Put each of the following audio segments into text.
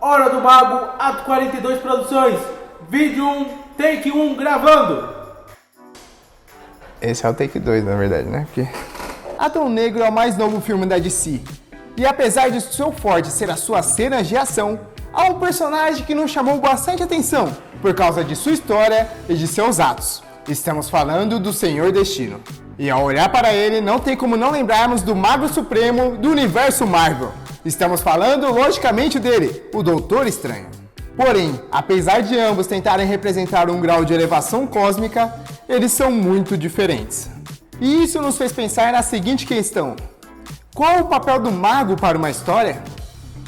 Hora do Mago, Ato 42 Produções, vídeo 1, take 1, gravando. Esse é o take 2, na verdade, né? Porque... Adão Negro é o mais novo filme da DC. E apesar de seu forte ser as suas cenas de ação, há um personagem que nos chamou bastante atenção por causa de sua história e de seus atos. Estamos falando do Senhor Destino. E ao olhar para ele, não tem como não lembrarmos do Mago Supremo do universo Marvel. Estamos falando, logicamente, dele, o Doutor Estranho. Porém, apesar de ambos tentarem representar um grau de elevação cósmica, eles são muito diferentes. E isso nos fez pensar na seguinte questão: qual o papel do mago para uma história?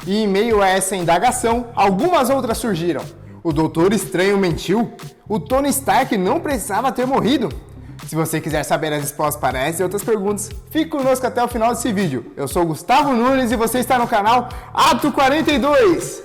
E em meio a essa indagação, algumas outras surgiram. O Doutor Estranho mentiu? O Tony Stark não precisava ter morrido? Se você quiser saber as respostas para essas e outras perguntas, fique conosco até o final desse vídeo. Eu sou Gustavo Nunes e você está no canal Ato 42.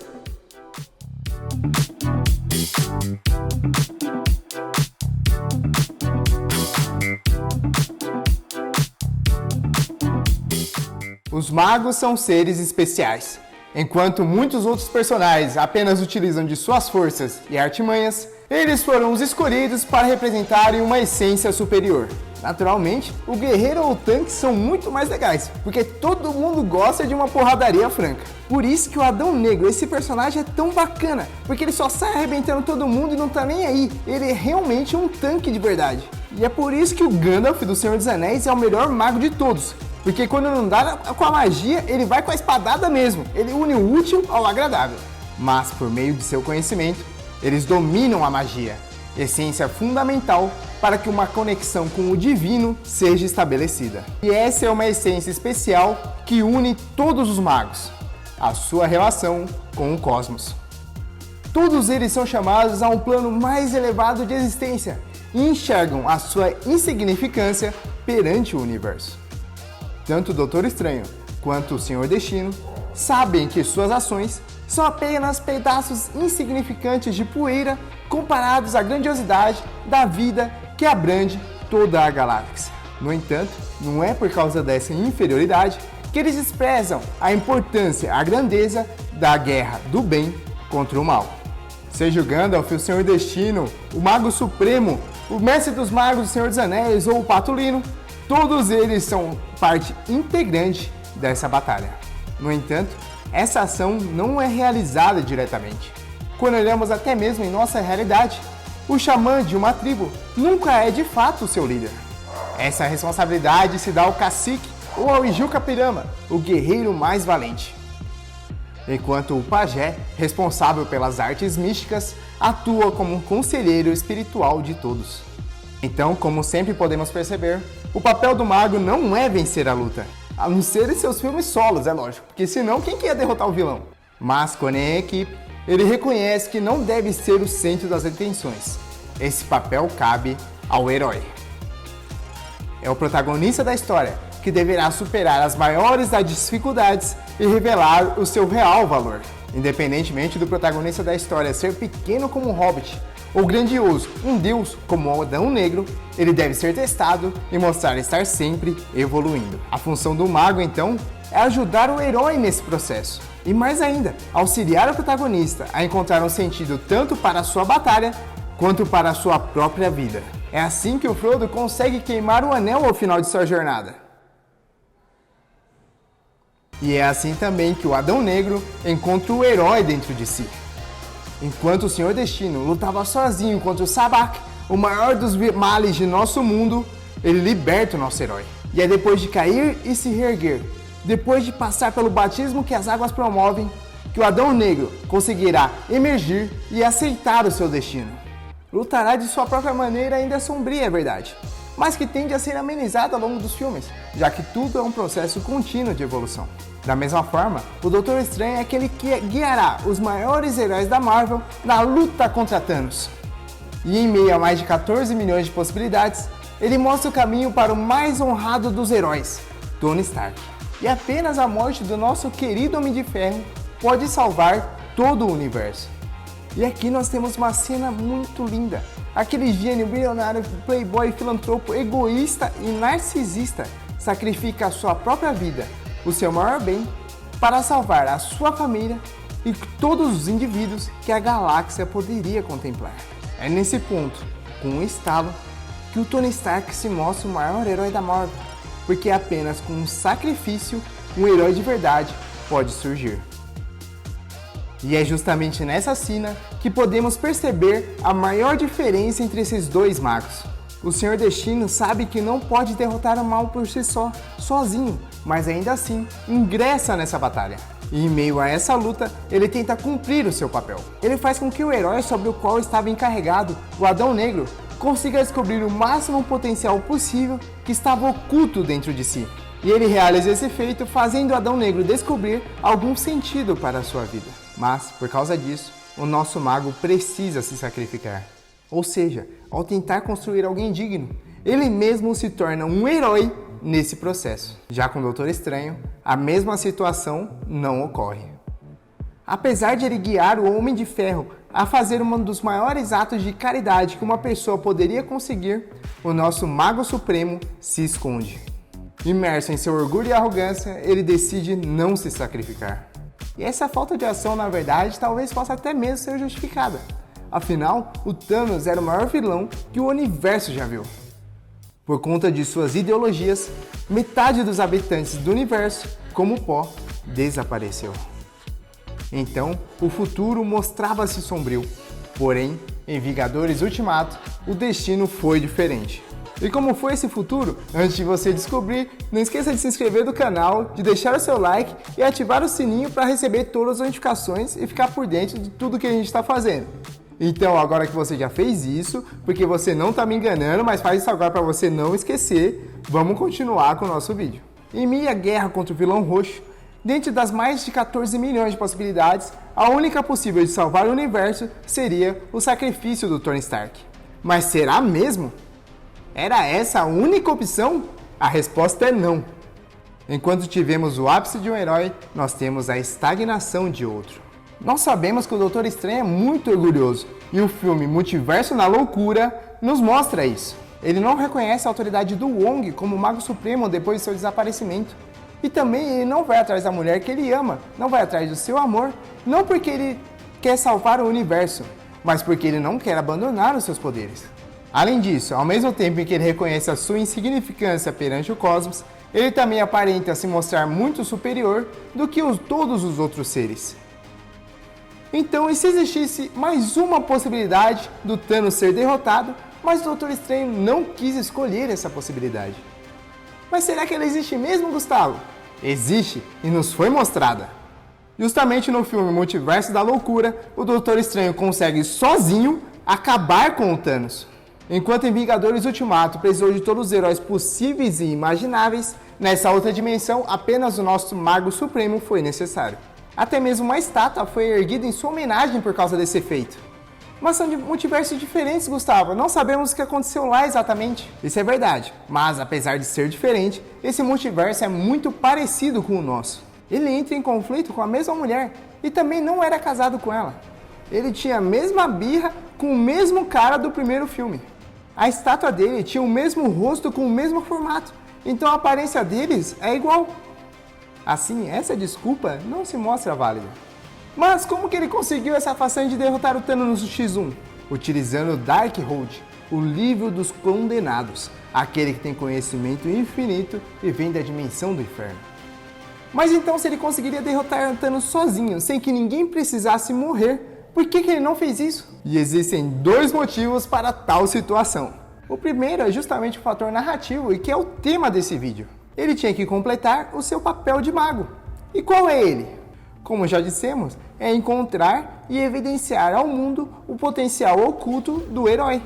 Os magos são seres especiais. Enquanto muitos outros personagens apenas utilizam de suas forças e artimanhas, eles foram os escolhidos para representarem uma essência superior. Naturalmente, o guerreiro ou o tanque são muito mais legais, porque todo mundo gosta de uma porradaria franca. Por isso que o Adão Negro, esse personagem, é tão bacana, porque ele só sai arrebentando todo mundo e não tá nem aí. Ele é realmente um tanque de verdade. E é por isso que o Gandalf do Senhor dos Anéis é o melhor mago de todos. Porque quando não dá com a magia, ele vai com a espadada mesmo. Ele une o útil ao agradável. Mas por meio de seu conhecimento, eles dominam a magia, essência fundamental para que uma conexão com o divino seja estabelecida. E essa é uma essência especial que une todos os magos, a sua relação com o cosmos. Todos eles são chamados a um plano mais elevado de existência e enxergam a sua insignificância perante o universo. Tanto o Doutor Estranho quanto o Senhor Destino sabem que suas ações são apenas pedaços insignificantes de poeira comparados à grandiosidade da vida que abrange toda a galáxia. No entanto, não é por causa dessa inferioridade que eles desprezam a importância, a grandeza da guerra do bem contra o mal. Seja o Gandalf, o Senhor Destino, o Mago Supremo, o Mestre dos Magos do Senhor dos Anéis ou o Patolino, todos eles são parte integrante dessa batalha. No entanto, essa ação não é realizada diretamente. Quando olhamos até mesmo em nossa realidade, o xamã de uma tribo nunca é de fato o seu líder. Essa responsabilidade se dá ao cacique ou ao Ijucapirama, o guerreiro mais valente. Enquanto o pajé, responsável pelas artes místicas, atua como um conselheiro espiritual de todos. Então, como sempre podemos perceber, o papel do mago não é vencer a luta, a não ser em seus filmes solos, é lógico, porque senão quem que ia derrotar o vilão? Mas quando é em equipe, ele reconhece que não deve ser o centro das atenções. Esse papel cabe ao herói. É o protagonista da história que deverá superar as maiores das dificuldades e revelar o seu real valor. Independentemente do protagonista da história ser pequeno como um hobbit ou grandioso, um deus como o Adão Negro, ele deve ser testado e mostrar estar sempre evoluindo. A função do mago, então, é ajudar o herói nesse processo. E mais ainda, auxiliar o protagonista a encontrar um sentido tanto para a sua batalha, quanto para a sua própria vida. É assim que o Frodo consegue queimar o anel ao final de sua jornada. E é assim também que o Adão Negro encontra o herói dentro de si. Enquanto o Senhor Destino lutava sozinho contra o Sabak, o maior dos males de nosso mundo, ele liberta o nosso herói. E é depois de cair e se reerguer, depois de passar pelo batismo que as águas promovem, que o Adão Negro conseguirá emergir e aceitar o seu destino. Lutará de sua própria maneira ainda sombria, é verdade, mas que tende a ser amenizada ao longo dos filmes, já que tudo é um processo contínuo de evolução. Da mesma forma, o Doutor Estranho é aquele que guiará os maiores heróis da Marvel na luta contra Thanos. E em meio a mais de 14 milhões de possibilidades, ele mostra o caminho para o mais honrado dos heróis, Tony Stark. E apenas a morte do nosso querido Homem de Ferro pode salvar todo o universo. E aqui nós temos uma cena muito linda. Aquele gênio bilionário, playboy, filantropo, egoísta e narcisista sacrifica a sua própria vida, o seu maior bem, para salvar a sua família e todos os indivíduos que a galáxia poderia contemplar. É nesse ponto, com um estalo, que o Tony Stark se mostra o maior herói da Marvel, porque apenas com um sacrifício, um herói de verdade pode surgir. E é justamente nessa cena que podemos perceber a maior diferença entre esses dois magos. O Senhor Destino sabe que não pode derrotar o mal por si só, sozinho, mas ainda assim ingressa nessa batalha. E em meio a essa luta, ele tenta cumprir o seu papel. Ele faz com que o herói sobre o qual estava encarregado, o Adão Negro, consiga descobrir o máximo potencial possível que estava oculto dentro de si. E ele realiza esse feito fazendo o Adão Negro descobrir algum sentido para a sua vida. Mas, por causa disso, o nosso mago precisa se sacrificar. Ou seja, ao tentar construir alguém digno, ele mesmo se torna um herói nesse processo. Já com o Doutor Estranho, a mesma situação não ocorre. Apesar de ele guiar o Homem de Ferro a fazer um dos maiores atos de caridade que uma pessoa poderia conseguir, o nosso Mago Supremo se esconde. Imerso em seu orgulho e arrogância, ele decide não se sacrificar. E essa falta de ação, na verdade, talvez possa até mesmo ser justificada. Afinal, o Thanos era o maior vilão que o universo já viu. Por conta de suas ideologias, metade dos habitantes do universo, como pó, desapareceu. Então, o futuro mostrava-se sombrio. Porém, em Vingadores Ultimato, o destino foi diferente. E como foi esse futuro? Antes de você descobrir, não esqueça de se inscrever no canal, de deixar o seu like e ativar o sininho para receber todas as notificações e ficar por dentro de tudo que a gente está fazendo. Então, agora que você já fez isso, porque você não está me enganando, mas faz isso agora para você não esquecer, vamos continuar com o nosso vídeo. Em meio à guerra contra o vilão roxo, dentro das mais de 14 milhões de possibilidades, a única possível de salvar o universo seria o sacrifício do Tony Stark. Mas será mesmo? Era essa a única opção? A resposta é não. Enquanto tivemos o ápice de um herói, nós temos a estagnação de outro. Nós sabemos que o Doutor Estranho é muito orgulhoso, e o filme Multiverso na Loucura nos mostra isso. Ele não reconhece a autoridade do Wong como Mago Supremo depois de seu desaparecimento. E também ele não vai atrás da mulher que ele ama, não vai atrás do seu amor, não porque ele quer salvar o universo, mas porque ele não quer abandonar os seus poderes. Além disso, ao mesmo tempo em que ele reconhece a sua insignificância perante o cosmos, ele também aparenta se mostrar muito superior do que todos os outros seres. Então, e se existisse mais uma possibilidade do Thanos ser derrotado, mas o Doutor Estranho não quis escolher essa possibilidade? Mas será que ela existe mesmo, Gustavo? Existe e nos foi mostrada. Justamente no filme Multiverso da Loucura, o Doutor Estranho consegue sozinho acabar com o Thanos. Enquanto em Vingadores Ultimato precisou de todos os heróis possíveis e imagináveis, nessa outra dimensão apenas o nosso Mago Supremo foi necessário. Até mesmo uma estátua foi erguida em sua homenagem por causa desse efeito. Mas são de multiversos diferentes, Gustavo. Não sabemos o que aconteceu lá exatamente. Isso é verdade, mas apesar de ser diferente, esse multiverso é muito parecido com o nosso. Ele entra em conflito com a mesma mulher e também não era casado com ela. Ele tinha a mesma birra com o mesmo cara do primeiro filme. A estátua dele tinha o mesmo rosto com o mesmo formato, então a aparência deles é igual. Assim, essa desculpa não se mostra válida. Mas como que ele conseguiu essa façanha de derrotar o Thanos no X1? Utilizando o Darkhold, o livro dos condenados, aquele que tem conhecimento infinito e vem da dimensão do inferno. Mas então, se ele conseguiria derrotar o Thanos sozinho, sem que ninguém precisasse morrer, por que ele não fez isso? E existem dois motivos para tal situação. O primeiro é justamente o fator narrativo e que é o tema desse vídeo. Ele tinha que completar o seu papel de mago. E qual é ele? Como já dissemos, é encontrar e evidenciar ao mundo o potencial oculto do herói.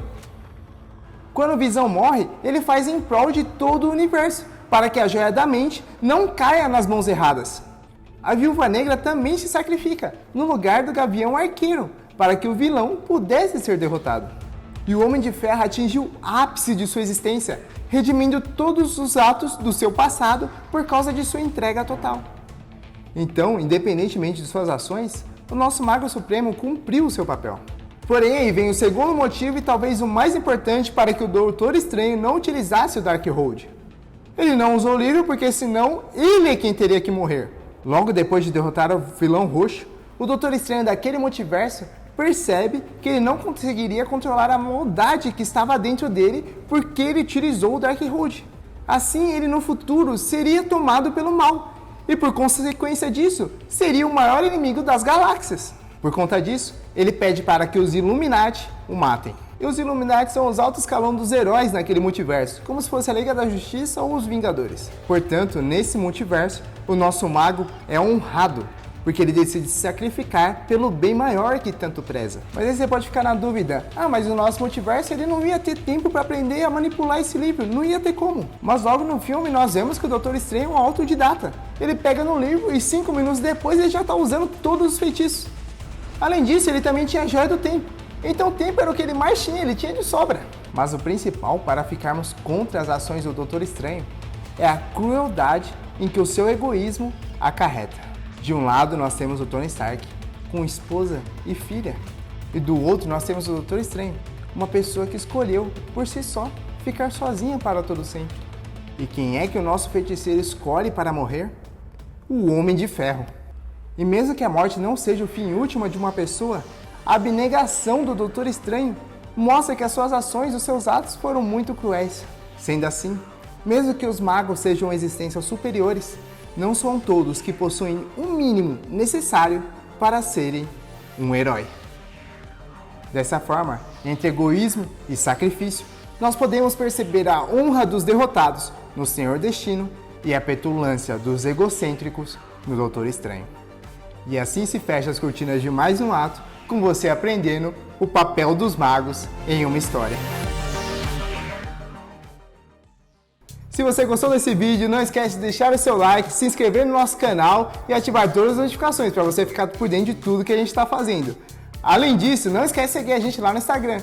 Quando o Visão morre, ele faz em prol de todo o universo, para que a joia da mente não caia nas mãos erradas. A Viúva Negra também se sacrifica, no lugar do Gavião Arqueiro, para que o vilão pudesse ser derrotado. E o Homem de Ferro atinge o ápice de sua existência, redimindo todos os atos do seu passado por causa de sua entrega total. Então, independentemente de suas ações, o nosso Mago Supremo cumpriu o seu papel. Porém, aí vem o segundo motivo e talvez o mais importante para que o Doutor Estranho não utilizasse o Darkhold. Ele não usou o livro porque senão ele é quem teria que morrer. Logo depois de derrotar o vilão roxo, o Doutor Estranho daquele multiverso percebe que ele não conseguiria controlar a maldade que estava dentro dele porque ele utilizou o Darkhold. Assim, ele no futuro seria tomado pelo mal e, por consequência disso, seria o maior inimigo das galáxias. Por conta disso, ele pede para que os Illuminati o matem. E os Illuminati são os altos escalão dos heróis naquele multiverso, como se fosse a Liga da Justiça ou os Vingadores. Portanto, nesse multiverso, o nosso mago é honrado, porque ele decide se sacrificar pelo bem maior que tanto preza. Mas aí você pode ficar na dúvida, mas o nosso multiverso ele não ia ter tempo para aprender a manipular esse livro, não ia ter como. Mas logo no filme nós vemos que o Doutor Estranho é um autodidata. Ele pega no livro e 5 minutos depois ele já está usando todos os feitiços. Além disso, ele também tinha a Joia do Tempo. Então o tempo era o que ele mais tinha, ele tinha de sobra. Mas o principal para ficarmos contra as ações do Doutor Estranho é a crueldade em que o seu egoísmo acarreta. De um lado nós temos o Tony Stark, com esposa e filha. E do outro nós temos o Doutor Estranho, uma pessoa que escolheu, por si só, ficar sozinha para todo sempre. E quem é que o nosso feiticeiro escolhe para morrer? O Homem de Ferro. E mesmo que a morte não seja o fim último de uma pessoa, a abnegação do Doutor Estranho mostra que as suas ações e os seus atos foram muito cruéis. Sendo assim, mesmo que os magos sejam existências superiores, não são todos que possuem o mínimo necessário para serem um herói. Dessa forma, entre egoísmo e sacrifício, nós podemos perceber a honra dos derrotados no Senhor Destino e a petulância dos egocêntricos no Doutor Estranho. E assim se fecha as cortinas de mais um ato, com você aprendendo o papel dos magos em uma história. Se você gostou desse vídeo, não esquece de deixar o seu like, se inscrever no nosso canal e ativar todas as notificações para você ficar por dentro de tudo que a gente está fazendo. Além disso, não esquece de seguir a gente lá no Instagram,